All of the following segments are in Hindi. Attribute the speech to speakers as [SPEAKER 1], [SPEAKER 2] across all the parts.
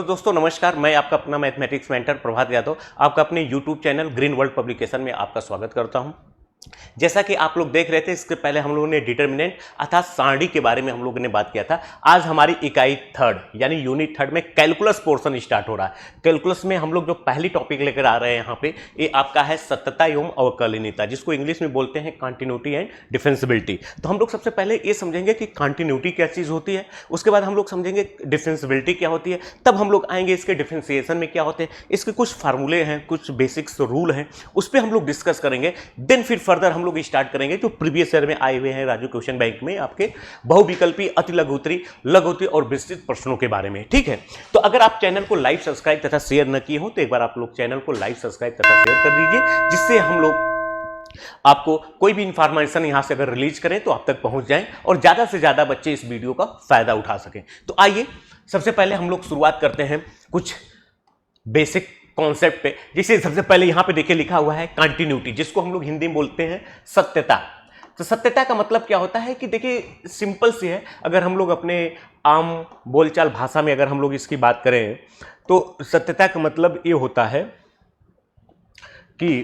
[SPEAKER 1] हेलो दोस्तों, नमस्कार। मैं आपका अपना मैथमेटिक्स मेंटर प्रभात यादव आपका अपने YouTube channel green world publication में आपका स्वागत करता हूं। जैसा कि आप लोग देख रहे थे, इसके पहले हम लोगों ने डिटर्मिनेंट अर्थात सारणी के बारे में हम लोगों ने बात किया था। आज हमारी इकाई थर्ड यानी यूनिट थर्ड में कैलकुलस पोर्शन स्टार्ट हो रहा है। कैलकुलस में हम लोग जो पहली टॉपिक लेकर आ रहे हैं यहाँ पे, ये आपका है सत्यता एवं अवकलनीयता, जिसको इंग्लिश में बोलते हैं कॉन्टिन्यूटी एंड डिफरेंसिबिलिटी। तो हम लोग सबसे पहले ये समझेंगे कि कॉन्टिन्यूटी क्या चीज होती है, उसके बाद हम लोग समझेंगे डिफरेंसिबिलिटी क्या होती है, तब हम लोग आएंगे इसके डिफरेंशिएशन में क्या होते हैं, इसके कुछ फार्मूले हैं, कुछ बेसिक्स रूल हैं, उस पर हम लोग डिस्कस करेंगे। देन फिर फर्दर हम लोग स्टार्ट करेंगे जो प्रीवियस ईयर में आए हुए हैं राजू क्वेश्चन बैंक में आपके बहुविकल्पी, अति लघुत्तरी, लघुत्तरी और विस्तृत प्रश्नों के बारे में। ठीक है, तो अगर आप चैनल को लाइक, सब्सक्राइब तथा शेयर न किए हो तो एक बार आप लोग चैनल को लाइक, सब्सक्राइब तथा शेयर कर दीजिए, जिससे हम लोग आपको कोई भी इंफॉर्मेशन यहां से अगर रिलीज करें तो आप तक पहुंच जाए और ज्यादा से ज्यादा बच्चे इस वीडियो का फायदा उठा सकें। तो आइए सबसे पहले हम लोग शुरुआत करते हैं कुछ बेसिक कॉन्सेप्ट पे। जिसे सबसे पहले यहां पे देखिए लिखा हुआ है कंटिन्यूटी, जिसको हम लोग हिंदी में बोलते हैं सत्यता। तो सत्यता का मतलब क्या होता है कि देखिए सिंपल सी है, अगर हम लोग अपने आम बोलचाल भाषा में अगर हम लोग इसकी बात करें तो सत्यता का मतलब ये होता है कि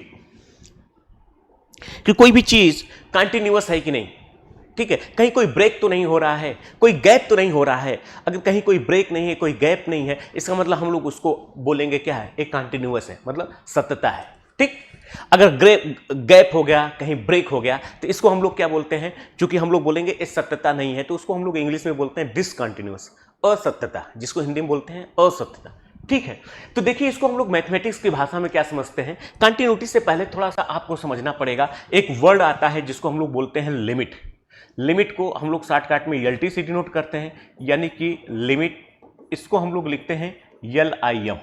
[SPEAKER 1] कोई भी चीज कंटिन्यूअस है कि नहीं। ठीक है, कहीं कोई ब्रेक तो नहीं हो रहा है, कोई गैप तो नहीं हो रहा है। अगर कहीं कोई ब्रेक नहीं है, कोई गैप नहीं है, इसका मतलब हम लोग उसको बोलेंगे क्या है, एक कंटिन्यूअस है, मतलब सत्यता है। ठीक, अगर गैप हो गया, कहीं ब्रेक हो गया, तो इसको हम लोग क्या बोलते हैं, क्योंकि हम लोग बोलेंगे ये सत्यता नहीं है, तो उसको हम लोग इंग्लिश में बोलते हैं डिसकंटिन्यूअस, असत्यता, जिसको हिंदी में बोलते हैं असत्यता। ठीक है, तो देखिए इसको हम लोग मैथमेटिक्स की भाषा में क्या समझते हैं। कंटिन्यूटी से पहले थोड़ा सा आपको समझना पड़ेगा। एक वर्ड आता है जिसको हम लोग बोलते हैं लिमिट। लिमिट को हम लोग शॉर्टकट में एलटी से डिनोट करते हैं, यानी कि लिमिट, इसको हम लोग लिखते हैं LIM।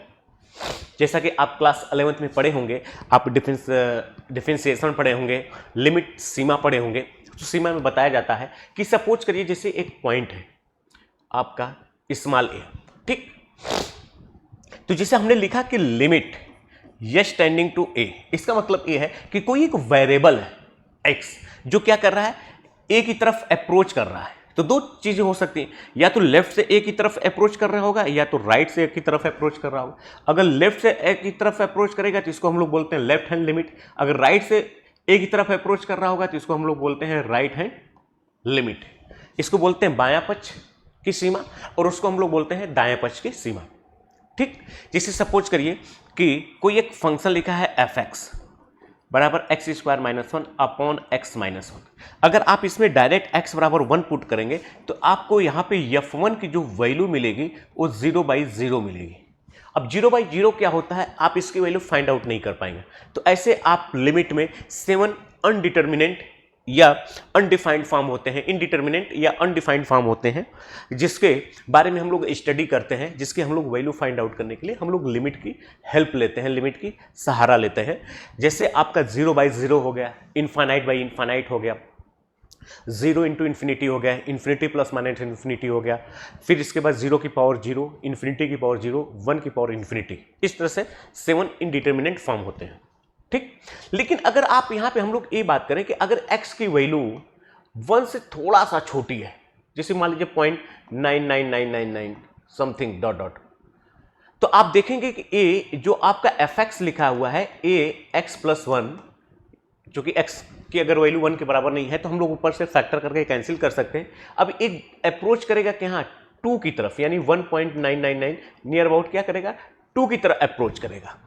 [SPEAKER 1] जैसा कि आप क्लास 11th में पढ़े होंगे, आप डिफरेंशिएशन पढ़े होंगे, लिमिट सीमा पढ़े होंगे। तो सीमा में बताया जाता है कि सपोज करिए जैसे एक पॉइंट है आपका स्मॉल a, ठीक, तो जैसे हमने लिखा कि limit s tending to a, इसका मतलब ये है कि कोई एक वेरिएबल है x जो क्या कर रहा है, a की तरफ अप्रोच कर रहा है। तो दो चीजें हो सकती हैं, या तो लेफ्ट से a की तरफ अप्रोच कर रहा होगा, या तो राइट से a की तरफ अप्रोच कर रहा होगा। अगर लेफ्ट से a की तरफ अप्रोच करेगा तो इसको हम लोग बोलते हैं लेफ्ट हैंड लिमिट। अगर राइट से a की तरफ अप्रोच कर रहा होगा तो इसको हम लोग बोलते हैं राइट हैंड लिमिट। इसको बोलते हैं बायां पक्ष की सीमा और उसको हम लोग बोलते हैं दाएं पक्ष की सीमा। ठीक, जैसे सपोज करिए कि कोई एक फंक्शन लिखा है fx बराबर x square minus 1 upon x minus 1। अगर आप इसमें डायरेक्ट x बराबर 1 पुट करेंगे तो आपको यहां पे f1 की जो वैल्यू मिलेगी वो 0/0 मिलेगी। अब 0/0 क्या होता है, आप इसकी वैल्यू फाइंड आउट नहीं कर पाएंगे। तो ऐसे आप लिमिट में 7 अनडिटर्मिनेंट या अनडिफाइंड फॉर्म होते हैं, इनडिटर्मिनेंट या अनडिफाइंड फॉर्म होते हैं, जिसके बारे में हम लोग स्टडी करते हैं, जिसकी हम लोग वैल्यू फाइंड आउट करने के लिए हम लोग लिमिट की हेल्प लेते हैं, लिमिट की सहारा लेते हैं। जैसे आपका 0/0 हो गया, इनफाइनाइट बाई इनफाइनाइट हो गया, 0 इंटू इन्फिनिटी हो गया, इन्फिनिटी प्लस माइनस इन्फिनिटी हो गया, फिर इसके बाद 0 की पावर 0, इन्फिनिटी की पावर 0, 1 की पावर इन्फिनिटी। इस तरह से 7 इनडिटर्मिनेंट फॉर्म होते हैं। ठीक, लेकिन अगर आप यहां पे हम लोग ये बात करें कि अगर x की वैल्यू 1 से थोड़ा सा छोटी है, जैसे मान लीजिए 0.99999 समथिंग डॉट डॉट, तो आप देखेंगे कि a जो आपका fx लिखा हुआ है, a x प्लस 1, जो कि x की अगर वैल्यू 1 के बराबर नहीं है तो हम लोग ऊपर से फैक्टर करके कैंसिल कर सकते हैं। अब एक अप्रोच करेगा कि हाँ 2 की तरफ, यानी 1.999 नियर अबाउट क्या करेगा, 2 की तरफ अप्रोच करेगा।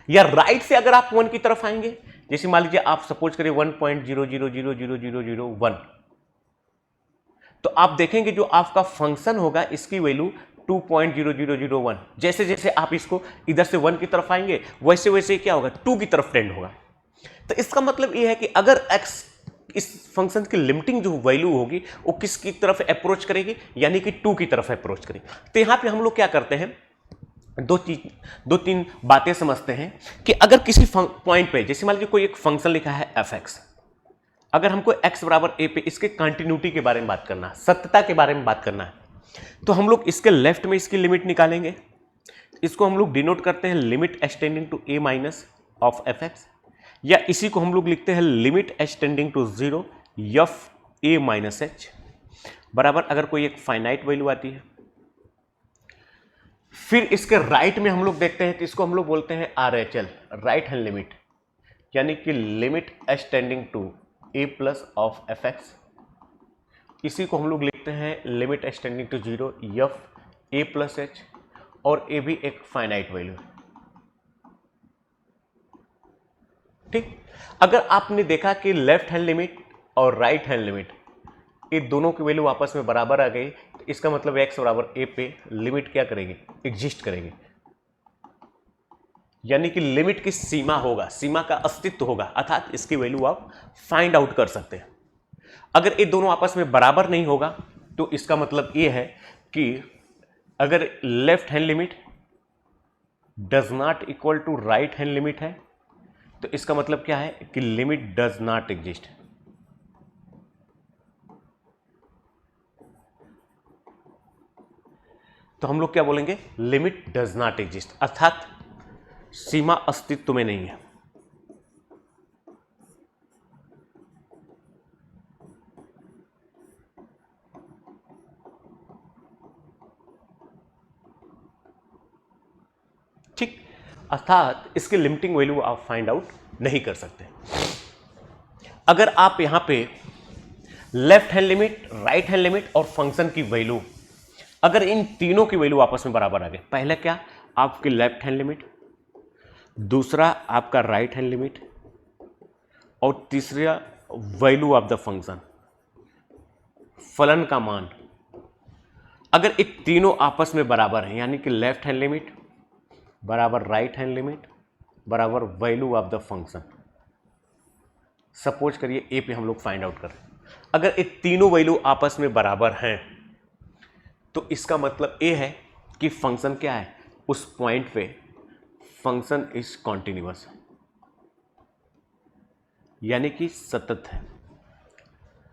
[SPEAKER 1] या राइट से अगर आप 1 की तरफ आएंगे, जैसे मान लीजिए आप सपोज करिए 1.00000001, तो आप देखेंगे जो आपका फंक्शन होगा इसकी वैल्यू 2.0001। जैसे जैसे आप इसको इधर से 1 की तरफ आएंगे वैसे वैसे क्या होगा, 2 की तरफ टेंड होगा। तो इसका मतलब यह है कि अगर x इस फंक्शन की लिमिटिंग जो वैल्यू होगी वो किसकी तरफ अप्रोच करेगी, यानी कि 2 की तरफ अप्रोच करेगी। तो यहां पे हम लोग क्या करते हैं, दो तीन बातें समझते हैं कि अगर किसी पॉइंट पे, जैसे मान लीजिए कोई एक फंक्शन लिखा है fx, अगर हमको x बराबर a पे इसके कंटिन्यूटी के बारे में बात करना है, सत्यता के बारे में बात करना है, तो हम लोग इसके लेफ्ट में इसकी लिमिट निकालेंगे। इसको हम लोग डिनोट करते हैं limit h tending to a minus of fx, या इसी को हम लोग लिखते हैं limit h tending to 0 f a minus h बराबर, अगर कोई एक फाइनाइट वैल्यू आती है फिर इसके राइट में हम लोग देखते हैं तो इसको हम लोग बोलते हैं RHL, राइट हैंड लिमिट, यानी कि limit extending to a plus of fx। इसी को हम लोग लिखते हैं limit extending to 0 f a plus h, और a भी एक फाइनाइट वैल्यू है। ठीक, अगर आपने देखा कि लेफ्ट हैंड लिमिट और राइट हैंड लिमिट ये दोनों की वैल्यू आपस में बराबर आ गई, तो इसका मतलब x बराबर a पे लिमिट क्या करेगी, एग्जिस्ट करेगी, यानी कि लिमिट की सीमा होगा, सीमा का अस्तित्व होगा, अर्थात इसकी वैल्यू आप फाइंड आउट कर सकते हैं। अगर ये दोनों आपस में बराबर नहीं होगा तो इसका मतलब ये है कि अगर left hand limit does not equal to right hand limit है तो इसका मतलब क्या है कि लिमिट डज नॉट एग्जिस्ट। तो हम लोग क्या बोलेंगे, लिमिट डज नॉट एग्जिस्ट, अर्थात सीमा अस्तित्व में नहीं है। ठीक, अर्थात इसके लिमिटिंग वैल्यू आप फाइंड आउट नहीं कर सकते। अगर आप यहां पे left hand limit, right hand limit और फंक्शन की वैल्यू, अगर इन तीनों की वैल्यू आपस में बराबर आ गए, पहले क्या आपकी लेफ्ट हैंड लिमिट, दूसरा आपका राइट हैंड लिमिट, और तीसरा वैल्यू ऑफ द फंक्शन, फलन का मान, अगर ये तीनों आपस में बराबर हैं, यानी कि लेफ्ट हैंड लिमिट बराबर राइट हैंड लिमिट बराबर value of the function, suppose करिए ए पे हम लोग फाइंड आउट करें, अगर ये तीनों वैल्यू आपस में बराबर हैं तो इसका मतलब ये है कि फंक्शन क्या है, उस पॉइंट पे फंक्शन इज कॉन्टिन्यूअस, यानी कि सतत है,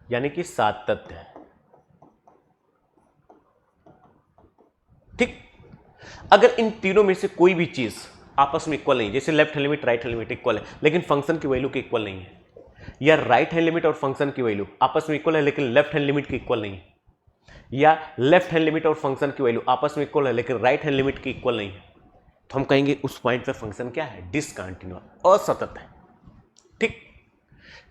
[SPEAKER 1] यानी कि सातत्य है। ठीक, अगर इन तीनों में से कोई भी चीज आपस में इक्वल नहीं, जैसे left hand limit right hand limit equal है लेकिन फंक्शन की वैल्यू के इक्वल नहीं है, या राइट हैंड लिमिट और फंक्शन की वैल्यू आपस में इक्वल है लेकिन लेफ्ट हैंड लिमिट की इक्वल नहीं है, या लेफ्ट हैंड लिमिट और फंक्शन की वैल्यू आपस में इक्वल है लेकिन राइट हैंड लिमिट की इक्वल नहीं है, तो हम कहेंगे उस पॉइंट पे फंक्शन क्या है, डिसकंटिन्यूअस, असतत है। ठीक,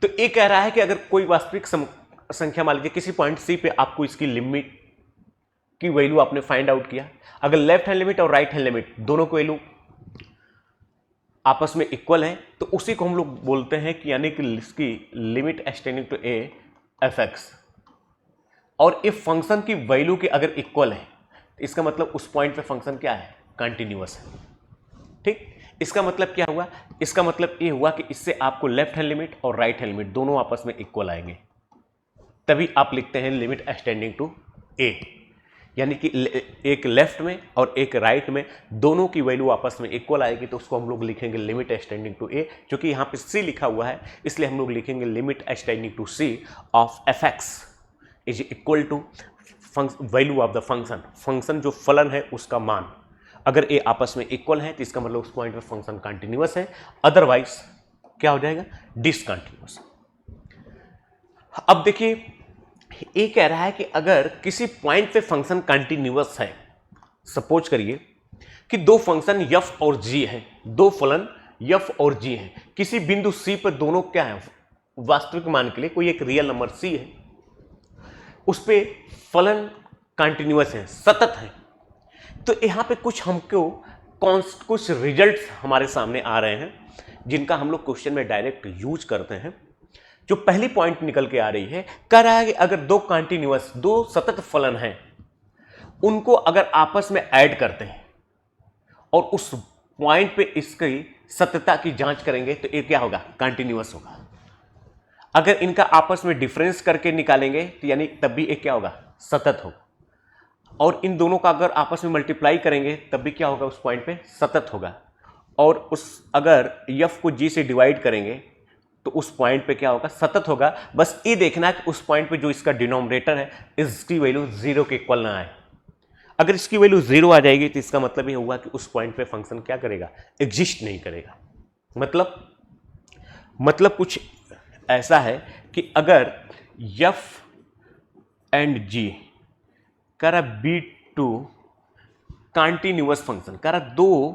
[SPEAKER 1] तो ये कह रहा है कि अगर कोई वास्तविक संख्या मान लीजिए किसी पॉइंट सी पे आपको इसकी लिमिट की वैल्यू आपने फाइंड आउट किया, अगर लेफ्ट हैंड लिमिट और राइट हैंड लिमिट दोनों की वैल्यू आपस में इक्वल है तो उसी को हम लोग बोलते हैं कि यानी कि इसकी limit extending to A F X, और इफ फंक्शन की वैल्यू के अगर इक्वल है तो इसका मतलब उस पॉइंट पे फंक्शन क्या है, कंटिन्यूअस है। ठीक, इसका मतलब क्या हुआ, इसका मतलब ये हुआ कि इससे आपको लेफ्ट हैंड लिमिट और राइट हैंड लिमिट दोनों आपस में इक्वल आएंगे, तभी आप लिखते हैं लिमिट एक्सटेंडिंग टू ए, यानी कि एक लेफ्ट में और एक राइट में दोनों की वैल्यू आपस में इक्वल आएगी तो उसको हम लोग लिखेंगे लिमिट एक्सटेंडिंग टू ए। क्योंकि यहाँ पे सी लिखा हुआ है इसलिए हम लोग लिखेंगे limit extending to C of F X is equal to value of the function, function जो फलन है उसका मान, अगर ए आपस में इक्वल है तो इसका मतलब उस पॉइंट पे फंक्शन कंटिन्यूअस है, अदरवाइज क्या हो जाएगा, डिसकंटिन्यूअस। अब देखिए ये कह रहा है कि अगर किसी पॉइंट पे फंक्शन कंटिन्यूअस है, सपोज करिए कि दो फंक्शन एफ और जी है, दो फलन एफ और जी है, किसी बिंदु सी पर दोनों क्या है, वास्तविक मान के लिए कोई एक रियल नंबर सी है, उस पे फलन कंटिन्यूअस है, सतत है, तो यहां पे कुछ हमको कुछ रिजल्ट्स हमारे सामने आ रहे हैं जिनका हम लोग क्वेश्चन में डायरेक्ट यूज करते हैं। जो पहली पॉइंट निकल के आ रही है, कह रहा है कि अगर दो कंटिन्यूअस, दो सतत फलन हैं, उनको अगर आपस में ऐड करते हैं और उस पॉइंट पे इसकी सततता की जांच करेंगे तो ये क्या होगा, कंटिन्यूअस होगा। अगर इनका आपस में डिफरेंस करके निकालेंगे तो यानी तब भी ये क्या होगा, सतत होगा, और इन दोनों का अगर आपस में मल्टीप्लाई करेंगे तब भी क्या होगा, उस पॉइंट पे सतत होगा, और उस अगर एफ को जी से डिवाइड करेंगे तो उस पॉइंट पे क्या होगा, सतत होगा। बस ये देखना है कि उस पॉइंट पे जो इसका डिनोमिनेटर है इसकी वैल्यू जीरो के इक्वल ना आए। अगर इसकी वैल्यू जीरो आ जाएगी तो इसका मतलब ये होगा कि उस पॉइंट पे फंक्शन क्या करेगा, एग्जिस्ट नहीं करेगा। मतलब कुछ ऐसा है कि अगर एफ एंड जी करा बी टू कॉन्टिन्यूअस फंक्शन, कह रहा दो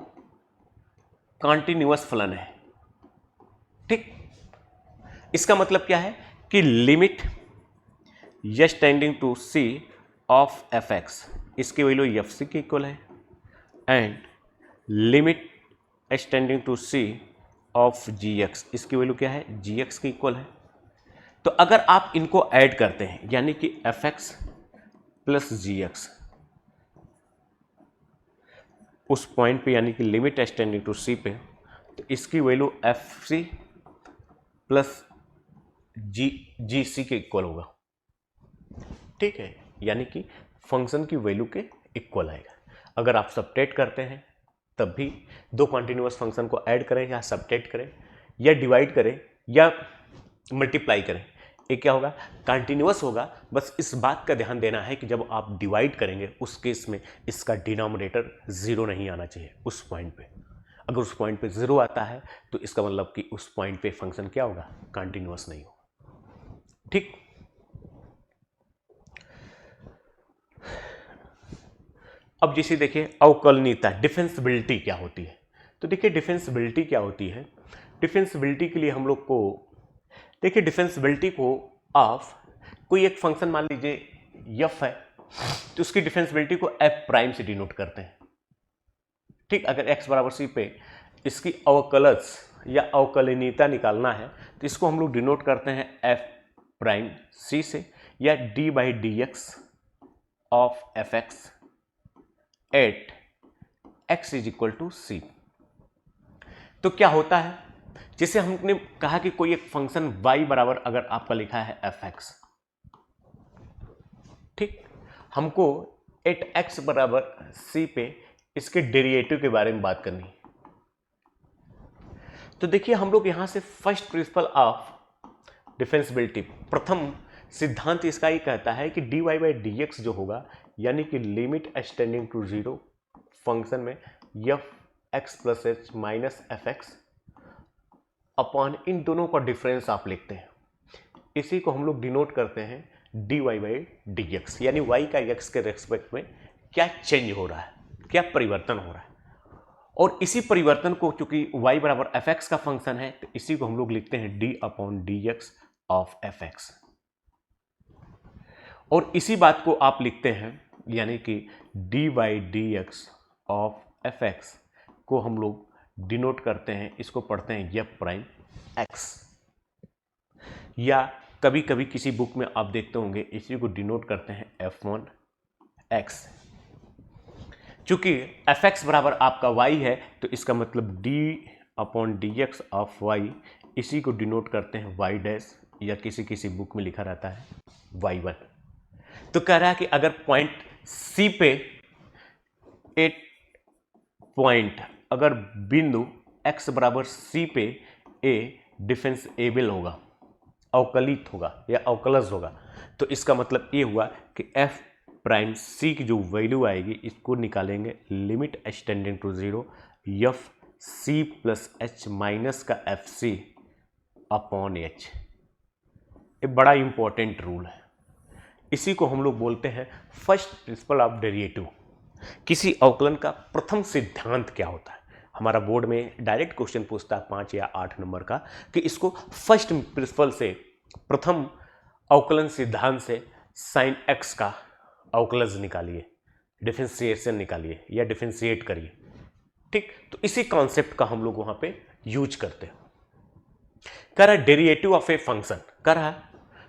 [SPEAKER 1] कॉन्टिन्यूअस फलन है, ठीक। इसका मतलब क्या है कि limit S tending to C of F X, इसकी वैल्यू एफ सी के इक्वल है, and limit S tending to C of G X, इसकी वैल्यू क्या है, जी एक्स के इक्वल है। तो अगर आप इनको ऐड करते हैं यानी कि एफ एक्स प्लस जी एक्स उस पॉइंट पे, यानी कि लिमिट एस टेंडिंग टू सी पे, तो इसकी वैल्यू एफ सी प्लस जी सी के इक्वल होगा, ठीक है, यानी कि फंक्शन की वैल्यू के इक्वल आएगा। अगर आप सबट्रैक्ट करते हैं तब भी दो कॉन्टिन्यूअस फंक्शन को ऐड करें या सबट्रैक्ट करें या डिवाइड करें या मल्टीप्लाई करें, ये क्या होगा, कॉन्टिन्यूअस होगा। बस इस बात का ध्यान देना है कि जब आप डिवाइड करेंगे उस केस में इसका डिनोमिनेटर जीरो नहीं आना चाहिए उस पॉइंट पे। अगर उस पॉइंट पे जीरो आता है तो इसका मतलब कि उस पॉइंट पे फंक्शन क्या होगा, कॉन्टिन्यूअस नहीं होगा, ठीक। अब जैसे देखिए अवकलनीयता, डिफेंसिबिलिटी क्या होती है। तो देखिए डिफेंसिबिलिटी क्या होती है। डिफेंसिबिलिटी के लिए हम लोग को देखिए, डिफेंसिबिलिटी को आप कोई एक फंक्शन मान लीजिए एफ है, तो उसकी डिफेंसिबिलिटी को एफ प्राइम से डिनोट करते हैं, ठीक। अगर एक्स बराबर सी पे इसकी अवकलज या अवकलनीयता निकालना है तो इसको हम लोग डिनोट करते हैं एफ प्राइम सी से, या D by D X of F X at X is equal to C. तो क्या होता है, जैसे हमने कहा कि कोई एक फंक्शन y बराबर अगर आपका लिखा है एफ एक्स, ठीक, हमको एट एक्स बराबर सी पे इसके डेरिवेटिव के बारे में बात करनी है। तो देखिए हम लोग यहां से फर्स्ट प्रिंसिपल ऑफ डिफेंसिबिलिटी, प्रथम सिद्धांत इसका ही कहता है कि dy बाई डी एक्स जो होगा, यानी कि limit H tending to zero function में F X plus H minus F X upon इन दोनों का डिफरेंस आप लिखते हैं, इसी को हम लोग डिनोट करते हैं dy बाई डी एक्स, यानी y का x के रेस्पेक्ट में क्या चेंज हो रहा है, क्या परिवर्तन हो रहा है। और इसी परिवर्तन को, चूंकि y बराबर एफ एक्स का फंक्शन है, तो इसी को हम लोग लिखते हैं d upon D X of F X. और इसी बात को आप लिखते हैं, यानी कि d by D X of F x को हम लोग डिनोट करते हैं, इसको पढ़ते हैं एफ प्राइम एक्स, या कभी कभी किसी बुक में आप देखते होंगे इसी को डिनोट करते हैं एफ वन एक्स। चूंकि एफ एक्स बराबर आपका y है तो इसका मतलब d upon D X of Y, इसी को डिनोट करते हैं y डैश, या किसी किसी बुक में लिखा रहता है y1। तो कह रहा है कि अगर पॉइंट C पे एक पॉइंट, अगर बिंदु x बराबर C पे a डिफेंसेबल होगा, अवकलित होगा या अवकलज होगा, तो इसका मतलब ये हुआ कि f प्राइम C की जो वैल्यू आएगी इसको निकालेंगे limit h tending to zero F C plus H minus का एफ सी अपॉन एच। ये बड़ा इंपॉर्टेंट रूल है, इसी को हम लोग बोलते हैं फर्स्ट प्रिंसिपल ऑफ डेरिवेटिव। किसी अवकलन का प्रथम सिद्धांत क्या होता है, हमारा बोर्ड में डायरेक्ट क्वेश्चन पूछता है 5 या 8 नंबर का, कि इसको फर्स्ट प्रिंसिपल से, प्रथम अवकलन सिद्धांत से साइन एक्स का अवकलज निकालिए, डिफरेंशिएशन निकालिए या डिफरेंशिएट करिए, ठीक। तो इसी कॉन्सेप्ट का हम लोग वहां पे यूज करते हैं। कह रहा है डेरिवेटिव ऑफ ए फंक्शन, कह रहा है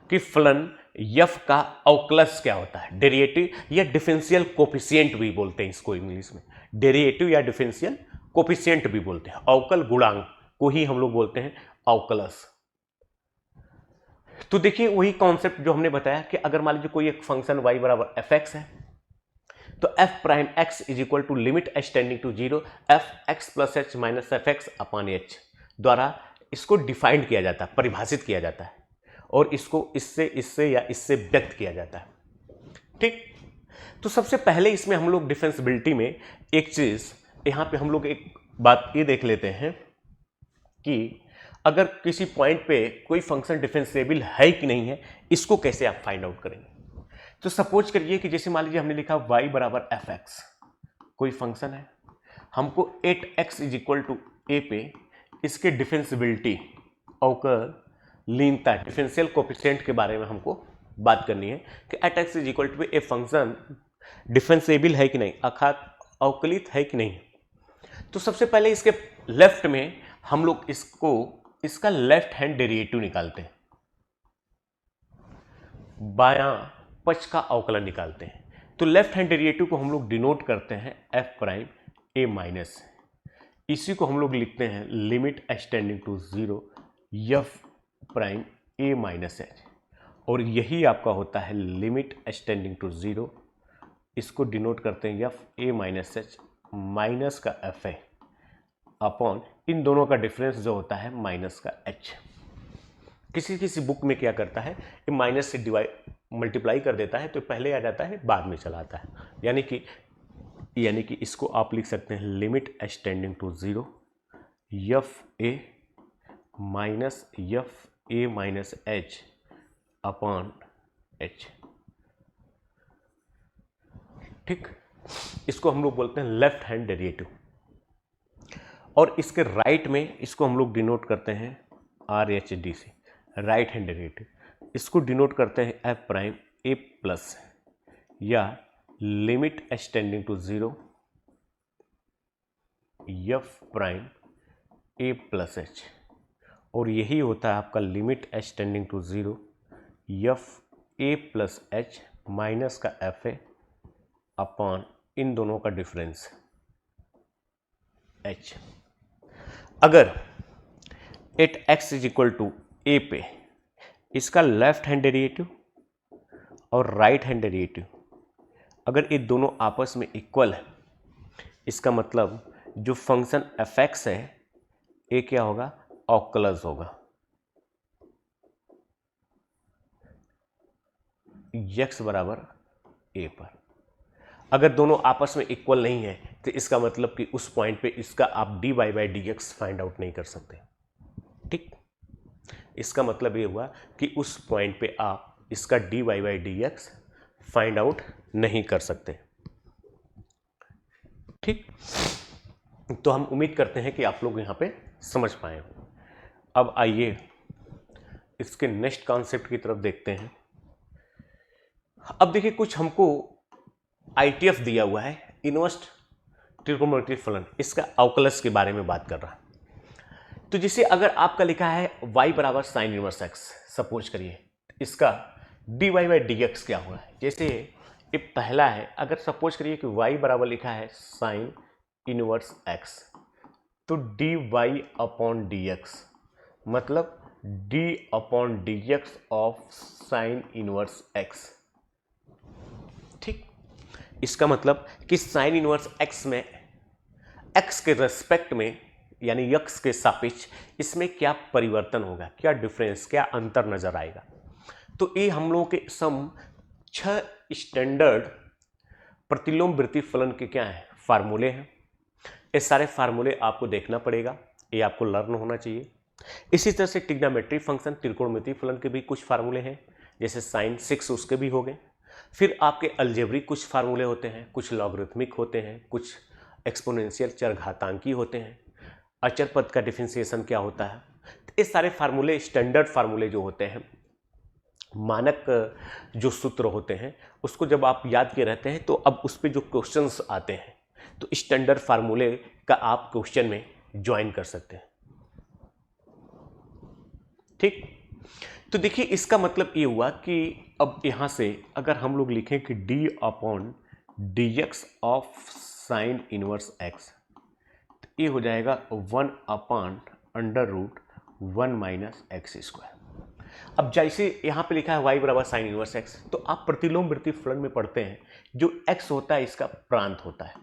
[SPEAKER 1] कि फलन एफ का अवकलज क्या होता है, डेरिवेटिव या डिफरेंशियल कोफिशिएंट भी बोलते हैं इसको इंग्लिश में, डेरिवेटिव या डिफरेंशियल कोफिशिएंट भी बोलते हैं, अवकल गुणांक को ही हम लोग बोलते हैं अवकलज। तो देखिए वही कॉन्सेप्ट जो हमने बताया कि अगर मान लीजिए कोई एक फंक्शन y बराबर एफ एक्स है, तो F prime X is equal to limit H tending to zero F X plus H minus F X upon H द्वारा इसको डिफाइंड किया जाता है, परिभाषित किया जाता है, और इसको इससे या इससे व्यक्त किया जाता है, ठीक। तो सबसे पहले इसमें हम लोग डिफरेंशिएबिलिटी में एक चीज, यहां पे हम लोग एक बात ये देख लेते हैं कि अगर किसी पॉइंट पे कोई फंक्शन डिफरेंशिएबल है कि नहीं है, इसको कैसे आप फाइंड आउट करेंगे। तो सपोज करिए कि जैसे मान लीजिए हमने लिखा y बराबर एफ एक्स, कोई फंक्शन है, हमको 8x is equal to A पे इसके डिफरेंशियबिलिटी और लीनता डिफरेंशियल कोफिशिएंट के बारे में हमको बात करनी है कि at X is equal to A function differentiable है कि नहीं, अर्थात अवकलित है कि नहीं। तो सबसे पहले इसके लेफ्ट में हम लोग इसका लेफ्ट हैंड डेरिवेटिव निकालते हैं, बायां पक्ष का अवकलन निकालते हैं। तो लेफ्ट हैंड डेरिवेटिव को हम लोग डिनोट करते हैं एफ प्राइम ए माइनस, इसी को हम लोग लिखते हैं limit extending to 0 F prime A minus H, और यही आपका होता है लिमिट एक्सटेंडिंग टू 0, इसको डिनोट करते हैं F A minus H minus का एफ है अपॉन इन दोनों का डिफरेंस जो होता है माइनस का एच। किसी किसी बुक में क्या करता है, ये माइनस से मल्टीप्लाई कर देता है तो पहले आ जाता है बाद में चला आता है, यानी कि इसको आप लिख सकते हैं limit extending to 0 F A minus H upon H. ठीक, इसको हम लोग बोलते हैं लेफ्ट हैंड डेरिवेटिव, और इसके राइट में इसको हम लोग डिनोट करते हैं आर एच डी से, राइट हैंड डेरिवेटिव। इसको डिनोट करते हैं एफ प्राइम ए प्लस या limit extending to 0 F prime A plus H, और यही होता है आपका limit extending to 0 F A plus H minus का एफ ए अपॉन इन दोनों का डिफरेंस एच। अगर at X is equal to A पे इसका लेफ्ट हैंड डेरिवेटिव और राइट हैंड डेरिवेटिव अगर ये दोनों आपस में इक्वल है, इसका मतलब जो फंक्शन एफ एक्स है ये क्या होगा, अवकलज होगा, एक्स बराबर ए पर। अगर दोनों आपस में इक्वल नहीं है तो इसका मतलब कि उस पॉइंट पे इसका आप D Y by D X find out नहीं कर सकते। ठीक, इसका मतलब ये हुआ कि उस पॉइंट पे आप इसका D Y by D X find out नहीं कर सकते। ठीक, तो हम उम्मीद करते हैं कि आप लोग यहाँ पे समझ पाए। अब आइए इसके नेक्स्ट कॉन्सेप्ट की तरफ देखते हैं। अब देखिए, कुछ हमको आईटीएफ दिया हुआ है, इनवर्स त्रिकोणमितीय फलन, इसका अवकलज के बारे में बात कर रहा है। तो जैसे अगर आपका लिखा है y बराबर साइन इनवर्स x, सपोज करिए इसका D Y by D X क्या होगा। जैसे ये पहला है, अगर सपोज करिए कि y बराबर लिखा है साइन इनवर्स x, तो D Y upon D X मतलब D upon D X of sine inverse x। ठीक, इसका मतलब कि साइन इनवर्स x में x के रेस्पेक्ट में यानी x के सापेक्ष इसमें क्या परिवर्तन होगा, क्या डिफरेंस, क्या अंतर नजर आएगा। तो ये हम लोगों के सम 6 स्टैंडर्ड प्रतिलोम वृत्तीय फलन के क्या है, फार्मूले हैं। ये सारे फार्मूले आपको देखना पड़ेगा, ये आपको लर्न होना चाहिए। इसी तरह से ट्रिग्नोमेट्री फंक्शन त्रिकोणमितीय फलन के भी कुछ फार्मूले हैं, जैसे साइन 6 उसके भी हो गए। फिर आपके अलजेब्रिक कुछ फार्मूले होते हैं, कुछ लॉगरिथमिक होते हैं, कुछ एक्सपोनेंशियल चरघातांकी होते हैं, अचर पद का डिफरेंशिएशन क्या होता है। तो ये सारे फार्मूले स्टैंडर्ड फार्मूले जो होते हैं, मानक जो सूत्र होते हैं, उसको जब आप याद किए रहते हैं तो अब उस पर जो क्वेश्चंस आते हैं तो स्टैंडर्ड फार्मूले का आप क्वेश्चन में ज्वाइन कर सकते हैं। ठीक, तो देखिए इसका मतलब ये हुआ कि अब यहाँ से अगर हम लोग लिखें कि d upon D X of sine inverse x, तो ये हो जाएगा 1 upon under root 1 minus X square. अब जैसे यहाँ पे लिखा है y बराबर साइन इनवर्स x, तो आप प्रतिलोम वृत्तीय फलन में पढ़ते हैं जो x होता है इसका प्रांत होता है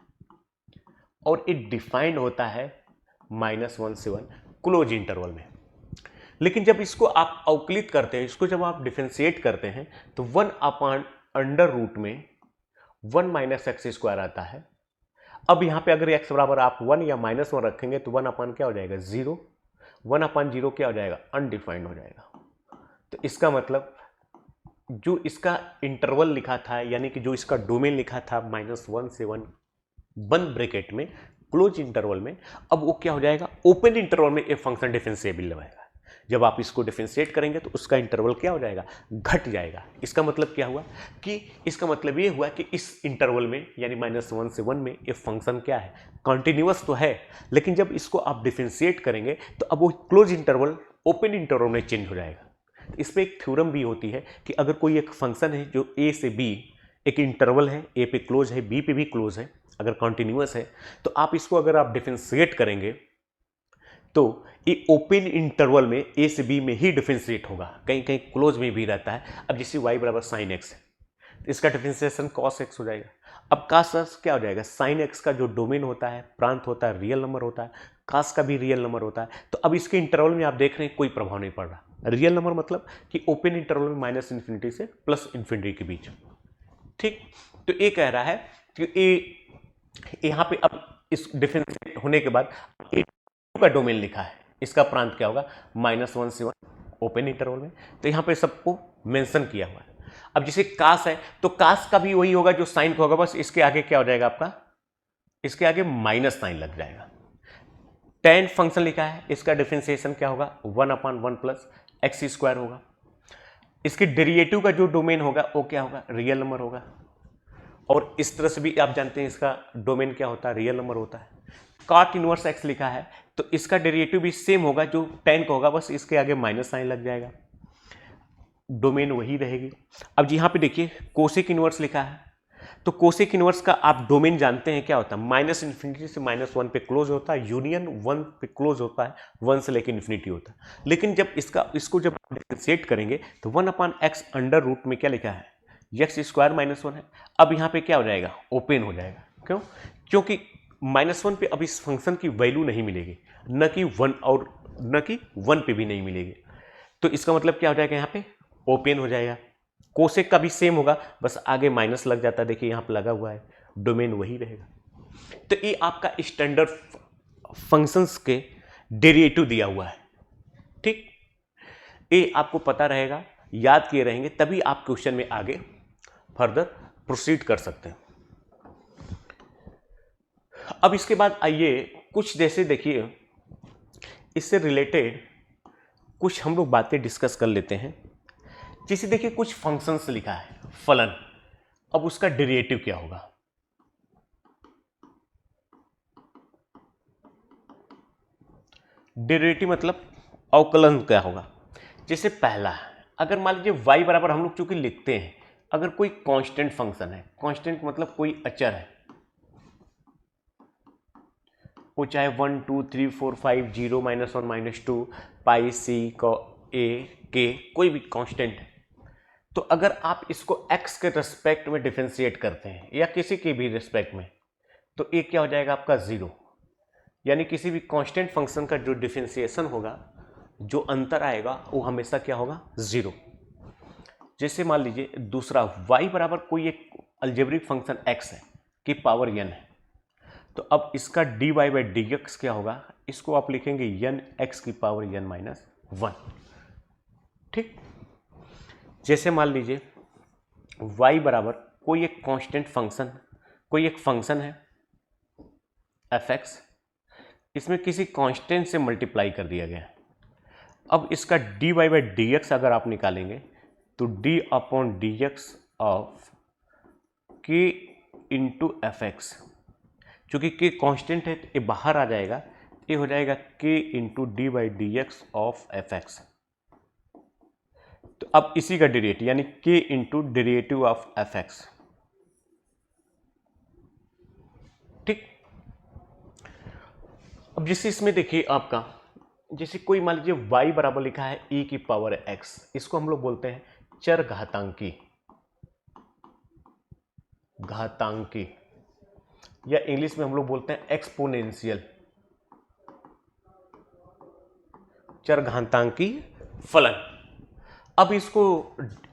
[SPEAKER 1] और ये डिफाइंड होता है -1 से 1 क्लोज इंटरवल में। लेकिन जब इसको आप अवकलित करते हैं, इसको जब आप डिफरेंशिएट करते हैं तो 1 अपॉन अंडर रूट में 1 माइनस एक्स स्क्वायर आता है। अब यहाँ पे अगर x बराबर आप 1 या -1 रखेंगे तो 1 अपॉन क्या हो जाएगा, 0। 1 अपॉन 0 क्या हो जाएगा, अनडिफाइंड हो जाएगा। तो इसका मतलब जो इसका इंटरवल लिखा था, यानी कि जो इसका डोमेन लिखा था -1 से 1 बंद ब्रैकेट में, क्लोज इंटरवल में, अब वो क्या हो जाएगा, ओपन इंटरवल में एक फंक्शन डिफरेंशिएबल रहेगा। जब आप इसको डिफरेंशिएट करेंगे तो उसका इंटरवल क्या हो जाएगा, घट जाएगा। इसका मतलब क्या हुआ कि इसका मतलब ये हुआ कि इस इंटरवल में यानी -1 से 1 में ये फंक्शन क्या है, कॉन्टिन्यूअस तो है, लेकिन जब इसको आप डिफरेंशिएट करेंगे तो अब वो क्लोज इंटरवल ओपन इंटरवल में चेंज हो जाएगा। इस पर एक थ्योरम भी होती है कि अगर कोई एक फंक्शन है जो ए से बी, एक इंटरवल है, ए पे क्लोज है, बी पे भी क्लोज है, अगर कॉन्टिन्यूअस है, तो आप इसको अगर आप डिफरेंशिएट करेंगे तो ये ओपन इंटरवल में ए से बी में ही डिफरेंशिएट होगा, कहीं कहीं क्लोज में भी रहता है। अब जैसे y बराबर साइन एक्स है, तो इसका डिफरेंशिएशन कॉस एक्स हो जाएगा। अब कास क्या हो जाएगा, साइन एक्स का जो डोमेन होता है, प्रांत होता है, रियल नंबर होता है, कास का भी रियल नंबर होता है। तो अब इसके इंटरवल में आप देख रहे हैं कोई प्रभाव नहीं पड़ रहा। रियल नंबर मतलब कि ओपन इंटरवल में -∞ से +∞ के बीच, ठीक। तो ये कह रहा है कि यहाँ पे अब इस डिफरेंशिएट होने के बाद का डोमेन लिखा है, इसका प्रांत क्या होगा, -1 से 1 ओपन इंटरवल में, तो यहाँ पे सबको मेंशन किया हुआ है। अब जैसे कास है तो कास का भी वही होगा जो साइन का होगा, बस इसके आगे क्या हो जाएगा आपका, इसके आगे माइनस साइन लग जाएगा। tan फंक्शन लिखा है, इसका डिफरेंशिएशन क्या होगा, 1/1 प्लस एक्स स्क्वायर होगा। इसके डेरिवेटिव का जो डोमेन होगा वो क्या होगा, रियल नंबर होगा। और इस तरह से भी आप जानते हैं इसका डोमेन क्या होता है, रियल नंबर होता है। cot इनवर्स x लिखा है तो इसका डेरिवेटिव भी सेम होगा जो tan का होगा, बस इसके आगे माइनस साइन लग जाएगा, डोमेन वही रहेगी। अब यहाँ पे देखिए कोसेक इनवर्स लिखा है, तो कोसेक इनवर्स का आप डोमेन जानते हैं क्या होता है, -∞ से -1 पे क्लोज होता है, यूनियन 1 पे क्लोज होता है, 1 से लेकर इन्फिनिटी होता है। लेकिन जब इसको जब डिफरेंशिएट करेंगे तो 1/x अंडर रूट में क्या लिखा है, x स्क्वायर -1 है। अब यहाँ पे क्या हो जाएगा, ओपन हो जाएगा। क्यों, क्योंकि -1 पे अब इस फंक्शन की वैल्यू नहीं मिलेगी, न कि 1 और न कि 1 पे भी नहीं मिलेगी। तो इसका मतलब क्या हो जाएगा, यहाँ पे ओपन हो जाएगा। कोसेक का भी सेम होगा, बस आगे माइनस लग जाता है, देखिए यहाँ पे लगा हुआ है, डोमेन वही रहेगा। तो ये आपका स्टैंडर्ड फंक्शंस के डेरिवेटिव दिया हुआ है, ठीक। ये आपको पता रहेगा, याद किए रहेंगे, तभी आप क्वेश्चन में आगे फर्दर प्रोसीड कर सकते हैं। अब इसके बाद आइए कुछ जैसे देखिए इससे रिलेटेड कुछ हम लोग बातें डिस्कस कर लेते हैं। जैसे देखिए कुछ फंक्शंस लिखा है, फलन, अब उसका डेरिवेटिव क्या होगा, डेरिवेटिव मतलब अवकलन क्या होगा। जैसे पहला, अगर मान लीजिए y बराबर हम लोग चूंकि लिखते हैं, अगर कोई कांस्टेंट फंक्शन है, कांस्टेंट मतलब कोई अचर है, वो चाहे 1 2 3 4 5 0 -1 -2 पाई सी को ए के कोई भी कांस्टेंट है, तो अगर आप इसको x के रिस्पेक्ट में डिफरेंशिएट करते हैं या किसी के भी रिस्पेक्ट में, तो ये क्या हो जाएगा आपका 0। यानी किसी भी कांस्टेंट फंक्शन का जो डिफरेंशिएशन होगा, जो अंतर आएगा वो हमेशा क्या होगा, 0। जैसे मान लीजिए दूसरा, y बराबर कोई एक अलजेब्रिक फंक्शन x है की पावर n है, तो अब इसका dy बाई dx क्या होगा, इसको आप लिखेंगे n x की पावर n -1, ठीक। जैसे मान लीजिए y बराबर कोई एक कांस्टेंट फंक्शन, कोई एक फंक्शन है fx, इसमें किसी कांस्टेंट से मल्टीप्लाई कर दिया गया। अब इसका dy बाई dx अगर आप निकालेंगे तो d/dx of k into fx, चूंकि k कांस्टेंट है तो ये बाहर आ जाएगा, ये हो जाएगा k into D by D X of fx। तो अब इसी का डेरिवेटिव यानी k into derivative of fx, ठीक। अब जैसे इसमें देखिए आपका, जैसे कोई मान लीजिए y बराबर लिखा है e की पावर x, इसको हम लोग बोलते हैं चर घातांकी, घातांकी, या इंग्लिश में हम लोग बोलते हैं एक्सपोनेंशियल, चर घातांकी फलन। अब इसको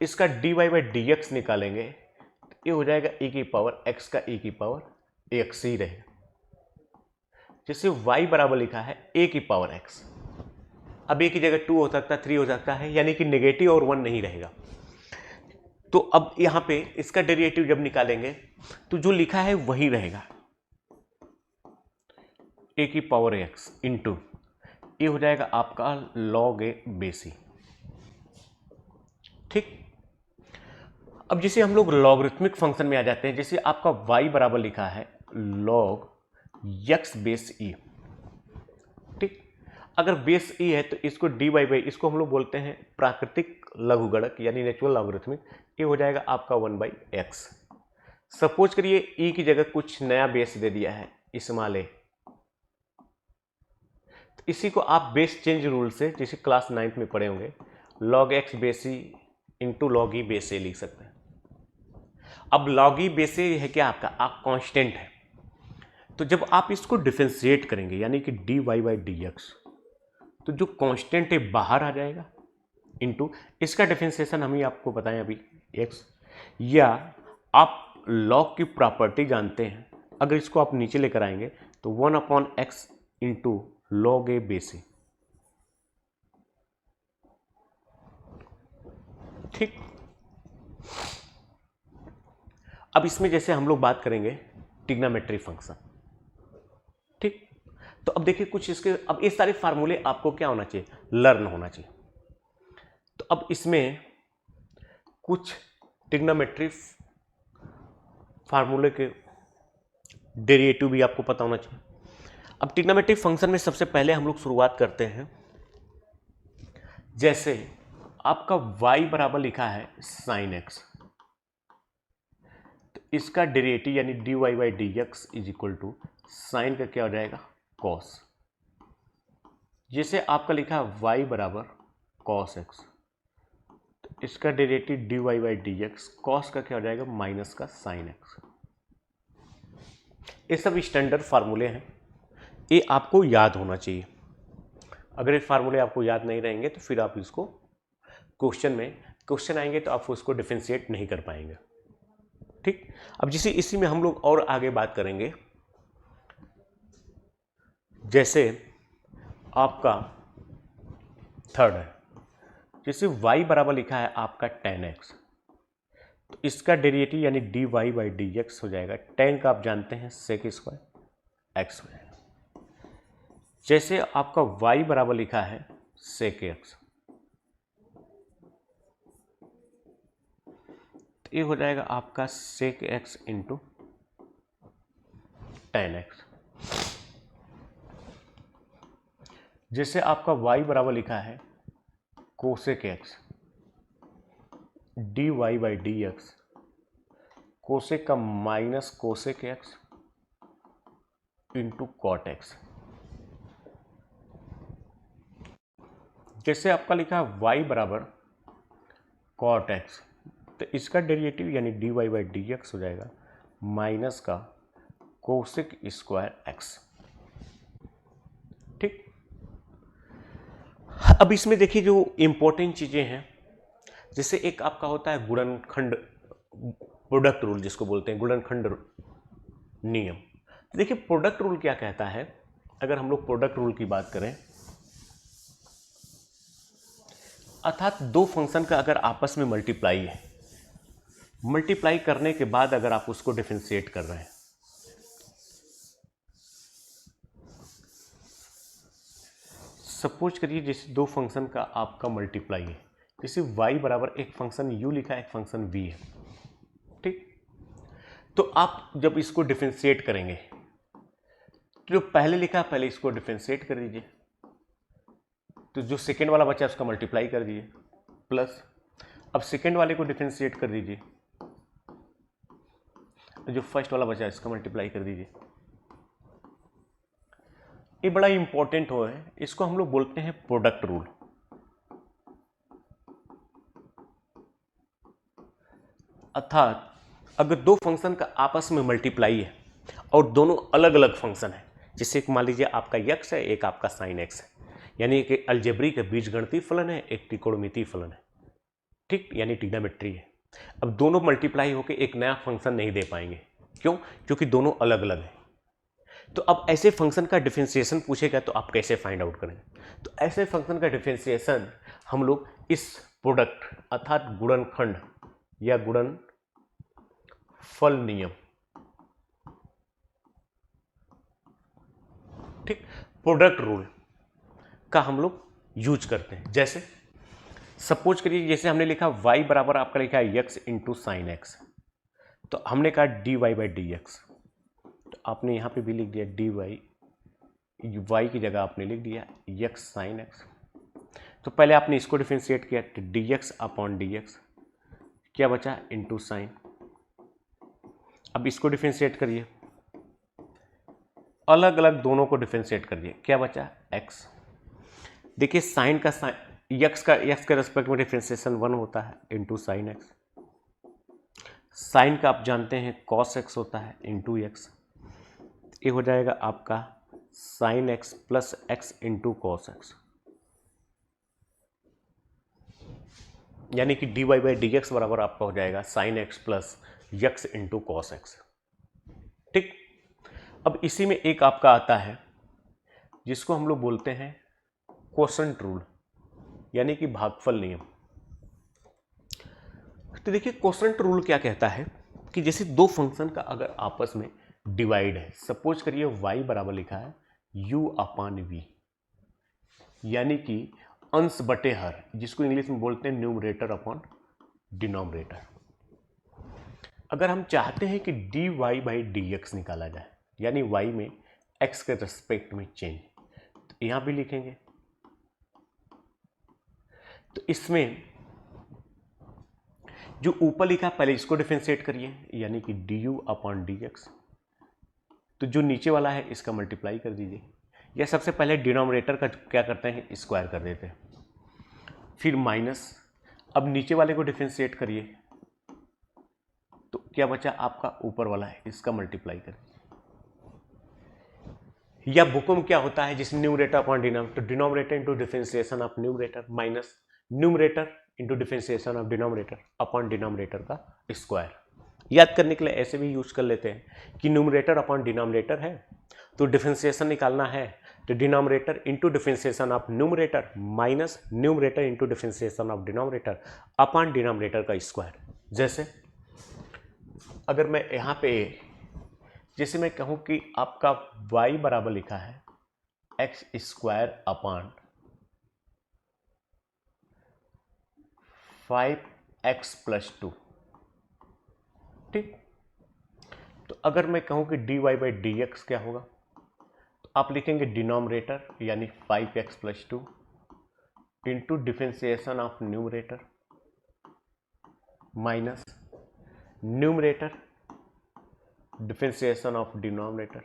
[SPEAKER 1] इसका dy बाई dx निकालेंगे, ये हो जाएगा e की पावर x का e की पावर x ही रहेगा। जैसे y बराबर लिखा है a की पावर x, अब a की जगह 2 हो सकता है, 3 हो सकता है, यानी कि नेगेटिव और 1 नहीं रहेगा। तो अब यहाँ पे इसका डेरिवेटिव जब निकालेंगे तो जो लिखा है वही रहेगा, ए की पावर एक्स इंटू ये हो जाएगा आपका लॉग ए बेस ई। ठीक, अब जैसे हम लोग लॉगरिथमिक फंक्शन में आ जाते हैं, जैसे आपका y बराबर लिखा है लॉग x बेस ई। ठीक, अगर बेस ई है तो इसको dy बाई इसको हम लोग बोलते हैं प्राकृतिक लघुगणक यानी नेचुरल लॉगरिथमिक, ये हो जाएगा आपका 1/x। सपोज करिए ई की जगह कुछ नया बेस दे दिया है स्मॉल ए, तो इसी को आप बेस चेंज रूल से जैसे क्लास 9th में पढ़े होंगे log X base E into log E base A लिख सकते हैं। अब लॉग ई बेस ए है क्या आपका आप कांस्टेंट है, तो जब आप इसको डिफरेंशिएट करेंगे यानी कि dy बाई डी एक्स, तो जो कांस्टेंट है बाहर आ जाएगा इंटू इसका डिफरेंशिएशन हम ही आपको बताएं अभी x, या आप लॉग की प्रॉपर्टी जानते हैं, अगर इसको आप नीचे लेकर आएंगे तो 1/x इंटू लॉग ए बेस ए। ठीक, अब इसमें जैसे हम लोग बात करेंगे ट्रिग्नोमेट्री फंक्शन। ठीक, तो अब देखिए कुछ इसके, अब ये सारे फार्मूले आपको क्या होना चाहिए, लर्न होना चाहिए। तो अब इसमें कुछ ट्रिग्नोमेट्री फार्मूले के डेरिवेटिव भी आपको पता होना चाहिए। अब ट्रिग्नोमेट्री फंक्शन में सबसे पहले हम लोग शुरुआत करते हैं, जैसे आपका y बराबर लिखा है साइन एक्स, तो इसका डेरिवेटिव यानी dy by D X is equal to sine का क्या हो जाएगा कॉस। जैसे आपका लिखा है y बराबर कॉस एक्स, तो इसका derivative dy by D x cos का क्या हो जाएगा माइनस का साइन एक्स। ये सब स्टैंडर्ड फार्मूले हैं, ये आपको याद होना चाहिए। अगर ये फार्मूले आपको याद नहीं रहेंगे तो फिर आप इसको क्वेश्चन आएंगे तो आप उसको डिफरेंशिएट नहीं कर पाएंगे। ठीक, अब जैसे इसी में हम लोग और आगे बात करेंगे, जैसे आपका थर्ड है, जैसे y बराबर लिखा है आपका tan x, तो इसका डेरिवेटिव यानी dy बाई डी एक्स हो जाएगा, tan का आप जानते हैं सेक स्क्वायर एक्स हो जाएगा। जैसे आपका y बराबर लिखा है सेक एक्स, तो ये हो जाएगा आपका sec X into tan X. जैसे आपका y बराबर लिखा है cosec X, dy by D X, cosec का minus cosec X into cot X. जैसे आपका लिखा है y बराबर कॉट एक्स, तो इसका डेरिवेटिव यानी dy बाई डी एक्स हो जाएगा माइनस का कोसेक स्क्वायर एक्स। ठीक, अब इसमें देखिए जो इंपॉर्टेंट चीजें हैं, जैसे एक आपका होता है गुणनखंड प्रोडक्ट रूल, जिसको बोलते हैं गुणनखंड नियम। तो देखिए प्रोडक्ट रूल क्या कहता है, अगर हम लोग प्रोडक्ट रूल की बात करें, अर्थात दो फंक्शन का अगर आपस में मल्टीप्लाई है, मल्टीप्लाई करने के बाद अगर आप उसको डिफरेंशिएट कर रहे हैं, सपोज करिए जैसे दो फंक्शन का आपका मल्टीप्लाई है, जैसे y बराबर एक फंक्शन u लिखा है एक फंक्शन v है। ठीक, तो आप जब इसको डिफरेंशिएट करेंगे तो जो पहले लिखा है पहले इसको डिफरेंशिएट कर दीजिए, तो जो सेकेंड वाला बचा उसका मल्टीप्लाई कर दीजिए, प्लस अब सेकेंड वाले को डिफरेंशिएट कर दीजिए, जो फर्स्ट वाला बचा इसका मल्टीप्लाई कर दीजिए। ये बड़ा इंपॉर्टेंट हो है, इसको हम लोग बोलते हैं प्रोडक्ट रूल। अर्थात अगर दो फंक्शन का आपस में मल्टीप्लाई है और दोनों अलग अलग फंक्शन है, जैसे एक मान लीजिए आपका x है एक आपका साइन x है, यानी एक अलजेब्रिक बीजगणितीय फलन है एक त्रिकोणमितीय फलन है। ठीक, यानी ट्रिग्नोमेट्री है। अब दोनों मल्टीप्लाई होकर एक नया फंक्शन नहीं दे पाएंगे, क्यों? क्योंकि दोनों अलग अलग है। तो अब ऐसे फंक्शन का डिफरेंशिएशन पूछेगा तो आप कैसे फाइंड आउट करेंगे? तो ऐसे फंक्शन का डिफरेंशिएशन हम लोग इस प्रोडक्ट अर्थात गुणनखंड या गुणनफल नियम ठीक, प्रोडक्ट रूल का हम लोग यूज करते हैं। जैसे सपोज करिए, जैसे हमने लिखा y बराबर आपका लिखा है x इंटू साइन एक्स, तो हमने कहा dy बाई डी एक्स, तो आपने यहाँ पे भी लिख दिया dy, y की जगह आपने लिख दिया x साइन एक्स। तो पहले आपने इसको डिफरेंशिएट किया तो dx अपॉन dx, क्या बचा इंटू साइन। अब इसको डिफरेंशिएट करिए, अलग अलग दोनों को डिफरेंशिएट करिए, क्या बचा x। देखिए साइन का x के रेस्पेक्ट में डिफरेंशिएशन 1 होता है इंटू साइन एक्स। साइन का आप जानते हैं cos x होता है इंटू एक्स। ये हो जाएगा आपका sine x plus x into cos x, यानी कि dy बाई डी एक्स बराबर आपका हो जाएगा sine x plus x into cos x. ठीक, अब इसी में एक आपका आता है जिसको हम लोग बोलते हैं क्वोशंट रूल, यानी कि भागफल नियम। तो देखिए क्वोशंट रूल क्या कहता है कि जैसे दो फंक्शन का अगर आपस में डिवाइड है, सपोज करिए y बराबर लिखा है u अपान v, यानी कि अंश बटे हर, जिसको इंग्लिश में बोलते हैं न्यूमरेटर अपॉन डिनोमिनेटर। अगर हम चाहते हैं कि dy बाई dx निकाला जाए, यानी y में x के रेस्पेक्ट में चेंज, तो यहां भी लिखेंगे। तो इसमें जो ऊपर लिखा पहले इसको डिफरेंशिएट करिए, यानी कि du अपॉन dx, तो जो नीचे वाला है इसका मल्टीप्लाई कर दीजिए, या सबसे पहले डिनोमिनेटर का क्या करते हैं स्क्वायर कर देते हैं, फिर माइनस। अब नीचे वाले को डिफरेंशिएट करिए, तो क्या बचा आपका ऊपर वाला है इसका मल्टीप्लाई कर दीजिए। या बुकों में क्या होता है जिसमें न्यूमरेटर अपॉन डिनोमिनेटर, तो denominator into differentiation of numerator minus numerator into differentiation of denominator upon denominator का स्क्वायर। याद करने के लिए ऐसे भी यूज कर लेते हैं कि न्यूमरेटर अपॉन डिनोमिनेटर है, तो डिफरेंशिएशन निकालना है तो denominator into differentiation of numerator minus numerator into differentiation of denominator upon denominator का स्क्वायर। जैसे अगर मैं यहाँ पे जैसे मैं कहूँ कि आपका y बराबर लिखा है x square upon 5x plus 2, ठीक। तो अगर मैं कहूँ कि dy बाई डी एक्स क्या होगा, तो आप लिखेंगे डिनोमिनेटर यानी 5x plus 2 into differentiation of numerator minus numerator differentiation of denominator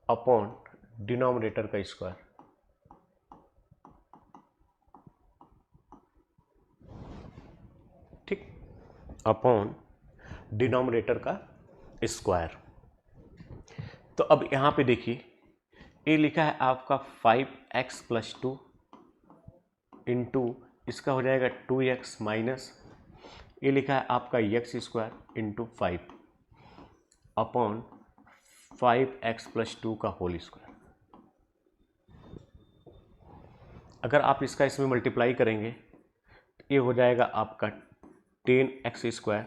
[SPEAKER 1] upon denominator का स्क्वायर। ठीक, अपॉन डिनोमिनेटर का स्क्वायर। तो अब यहां पे देखिए ये लिखा है आपका 5x प्लस 2 इंटू इसका हो जाएगा 2x माइनस ये लिखा है आपका x square into 5 upon 5x plus 2 का होल स्क्वायर। अगर आप इसका इसमें मल्टीप्लाई करेंगे तो ये हो जाएगा आपका 10x square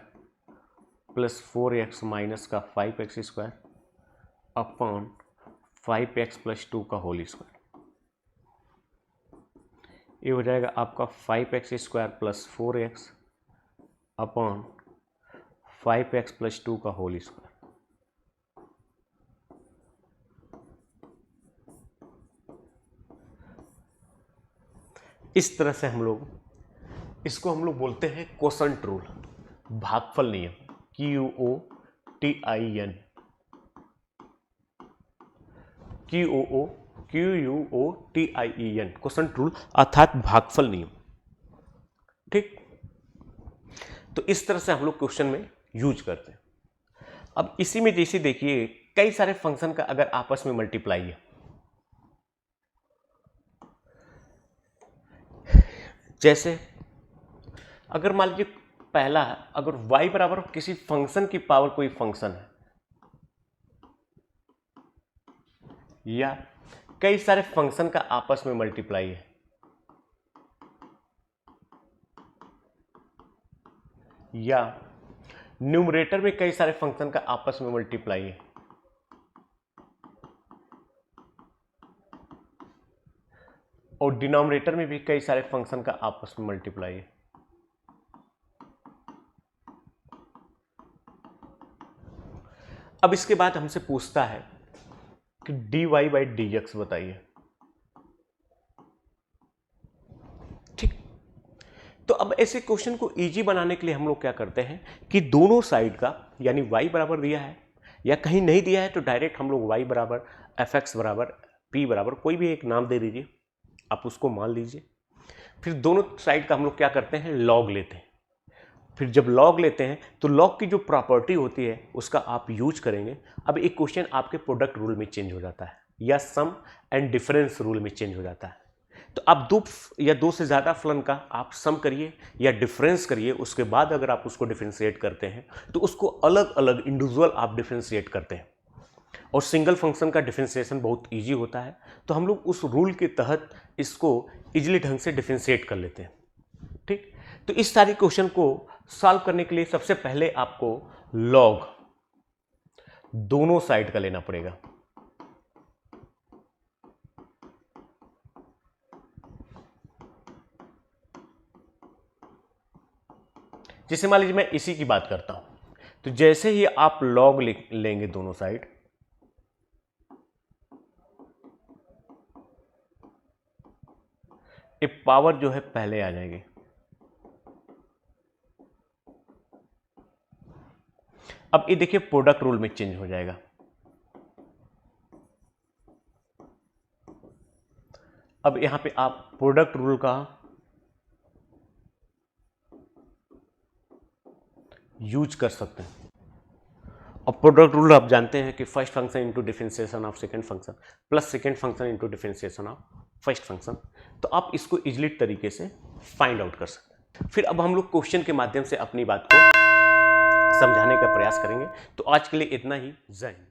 [SPEAKER 1] plus 4x minus का 5x square upon 5x plus 2 का होल स्क्वायर। ये हो जाएगा आपका 5x square plus 4x upon 5x plus 2 का होल स्क्वायर। इस तरह से हम लोग इसको हम लोग बोलते हैं क्वोशंट रूल, भागफल नियम, QUOTIN, QUOTIEN, क्वोशंट रूल अर्थात भागफल नियम। ठीक, तो इस तरह से हम लोग क्वेश्चन में यूज करते हैं। अब इसी में जैसे देखिए कई सारे फंक्शन का अगर आपस में मल्टीप्लाई है, जैसे अगर मान लीजिए पहला अगर y बराबर किसी फंक्शन की पावर कोई फंक्शन है या कई सारे फंक्शन का आपस में मल्टीप्लाई है, या न्यूमरेटर में कई सारे फंक्शन का आपस में मल्टीप्लाई है, डिनोमिनेटर में भी कई सारे फंक्शन का आपस में मल्टीप्लाई है। अब इसके बाद हमसे पूछता है कि dy/dx बताइए। ठीक, तो अब ऐसे क्वेश्चन को इजी बनाने के लिए हम लोग क्या करते हैं कि दोनों साइड का, यानी y बराबर दिया है या कहीं नहीं दिया है तो डायरेक्ट हम लोग y बराबर fx बराबर p बराबर कोई भी एक नाम दे दीजिए, आप उसको मान लीजिए। फिर दोनों साइड का हम लोग क्या करते हैं, लॉग लेते हैं। फिर जब लॉग लेते हैं तो लॉग की जो प्रॉपर्टी होती है उसका आप यूज करेंगे। अब एक क्वेश्चन आपके प्रोडक्ट रूल में चेंज हो जाता है या सम एंड डिफरेंस रूल में चेंज हो जाता है। तो आप दो या दो से ज़्यादा फलन का आप सम करिए या डिफरेंस करिए, उसके बाद अगर आप उसको डिफरेंशिएट करते हैं तो उसको अलग अलग इंडिविजुअल आप डिफरेंशिएट करते हैं। और सिंगल फंक्शन का डिफरेंशिएशन बहुत इजी होता है, तो हम लोग उस रूल के तहत इसको इजीली ढंग से डिफरेंशिएट कर लेते हैं। ठीक, तो इस सारी क्वेश्चन को सॉल्व करने के लिए सबसे पहले आपको लॉग दोनों साइड का लेना पड़ेगा। जैसे मान लीजिए मैं इसी की बात करता हूं, तो जैसे ही आप लॉग लेंगे दोनों साइड, ये पावर जो है पहले आ जाएगी। अब ये देखिए प्रोडक्ट रूल में चेंज हो जाएगा। अब यहां पे आप प्रोडक्ट रूल का यूज कर सकते हैं। और प्रोडक्ट रूल आप जानते हैं कि first function into differentiation of second function plus second function into differentiation of first function. तो आप इसको इजीली तरीके से फाइंड आउट कर सकते हैं। फिर अब हम लोग क्वेश्चन के माध्यम से अपनी बात को समझाने का प्रयास करेंगे। तो आज के लिए इतना ही। जय हिंद।